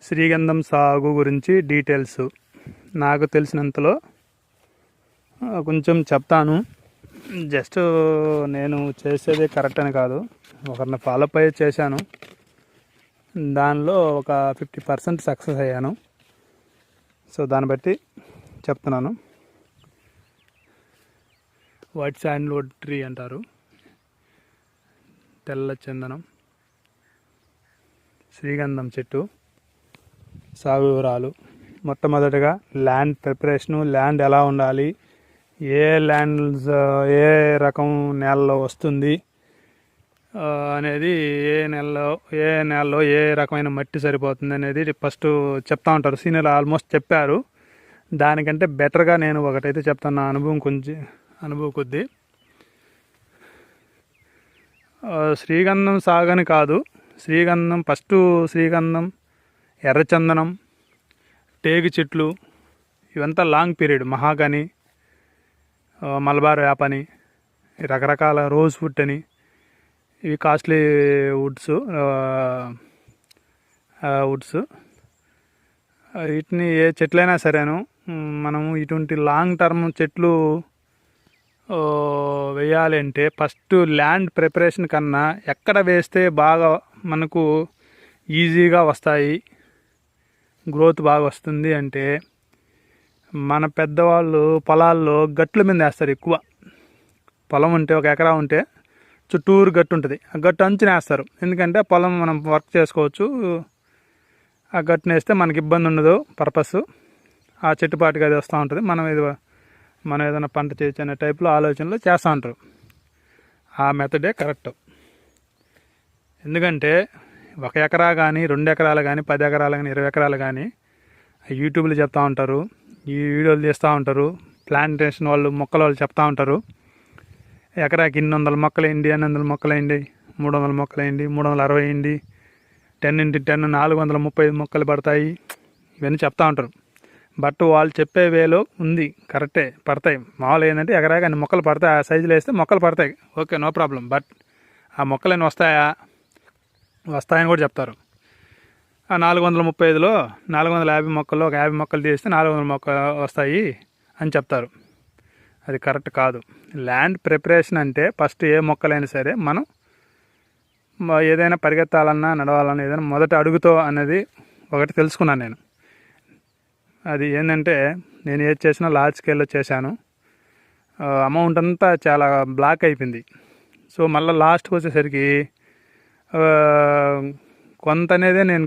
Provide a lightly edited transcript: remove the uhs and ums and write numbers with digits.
శ్రీగంధం సాగు గురించి డీటెయిల్స్ నాకు తెలిసినంతలో కొంచెం చెప్తాను. జస్ట్ నేను చేసేది కరెక్ట్ అని కాదు, ఒకరిని ఫాలో అయ్యి చేశాను. దానిలో ఒక 50% సక్సెస్ అయ్యాను. సో దాన్ని బట్టి చెప్తున్నాను. వైట్ శాండల్వుడ్ ట్రీ అంటారు, తెల్ల చందనం, శ్రీగంధం చెట్టు సాగు వివరాలు. మొట్టమొదటిగా ల్యాండ్ ప్రిపరేషను, ల్యాండ్ ఎలా ఉండాలి, ఏ రకం నేలలో వస్తుంది అనేది, ఏ నేలలో ఏ రకమైన మట్టి సరిపోతుంది అనేది ఫస్ట్ చెప్తా ఉంటారు. సీనియర్ ఆల్మోస్ట్ చెప్పారు. దానికంటే బెటర్గా నేను ఒకటైతే చెప్తాను, నా అనుభవం కొద్దీ. శ్రీగంధం సాగని కాదు, శ్రీగంధం, ఎర్రచందనం, టేకు చెట్లు, ఇవంతా లాంగ్ పీరియడ్. మహాగని, మలబార్ యాప్ అని, రకరకాల రోజ్ వుడ్ అని, ఇవి కాస్ట్లీ వుడ్స్. వీటిని ఏ చెట్లైనా సరేను, మనము ఇటువంటి లాంగ్ టర్మ్ చెట్లు వేయాలి అంటే ఫస్ట్ ల్యాండ్ ప్రిపరేషన్ కన్నా ఎక్కడ వేస్తే బాగా మనకు ఈజీగా వస్తాయి, గ్రోత్ బాగా వస్తుంది అంటే, మన పెద్దవాళ్ళు పొలాల్లో గట్ల మీద వేస్తారు. ఎక్కువ పొలం ఉంటే, 1 ఎకరా ఉంటే చుట్టూరు గట్టు ఉంటుంది, ఆ గట్టు అంచున వేస్తారు. ఎందుకంటే పొలం మనం వర్క్ చేసుకోవచ్చు, ఆ గట్టున వేస్తే మనకి ఇబ్బంది ఉండదు. పర్పస్ ఆ చెట్టుపాటికి అది వస్తూ ఉంటుంది. మనం ఏదైనా పంట చేయొచ్చు అనే టైప్లో ఆలోచనలు చేస్తూ ఉంటారు. ఆ మెథడే కరెక్ట్. ఎందుకంటే 1 ఎకరా కానీ, 2 ఎకరాలు కానీ, 10 ఎకరాలు కానీ, 20 ఎకరాలు కానీ యూట్యూబ్లో చెప్తూ ఉంటారు, ఈ వీడియోలు తీస్తూ ఉంటారు, ప్లాంటేషన్ వాళ్ళు, మొక్కల వాళ్ళు చెప్తూ ఉంటారు. ఎకరాకి 200 మొక్కలు వేయండి, 200 మొక్కలు వేయండి, 300 మొక్కలు వేయండి, 360 వేయండి, 10x10 435 మొక్కలు పడతాయి, ఇవన్నీ చెప్తూ ఉంటారు. బట్ వాళ్ళు చెప్పే వేలో ఉంది, కరెక్టే, పడతాయి. మామూలు ఏంటంటే ఎకరాకి అన్ని మొక్కలు పడతాయి, ఆ సైజులో వేస్తే మొక్కలు పడతాయి, ఓకే, నో ప్రాబ్లం. బట్ ఆ మొక్కలన్నీ వస్తాయని కూడా చెప్తారు. ఆ 435లో 450 మొక్కల్లో ఒక 50 మొక్కలు తీస్తే 400 మొక్కలు వస్తాయి అని చెప్తారు. అది కరెక్ట్ కాదు. ల్యాండ్ ప్రిపరేషన్ అంటే ఫస్ట్ ఏ మొక్కలైనా సరే మనం ఏదైనా పరిగెత్తాలన్నా, నడవాలన్నా, ఏదైనా మొదట అడుగుతో అనేది ఒకటి తెలుసుకున్నాను నేను. అది ఏంటంటే, నేను ఏది చేసినా లార్జ్ స్కేల్లో చేశాను. అమౌంట్ అంతా చాలా బ్లాక్ అయిపోయింది. సో మళ్ళీ లాస్ట్కి వచ్చేసరికి కొంత అనేదే నేను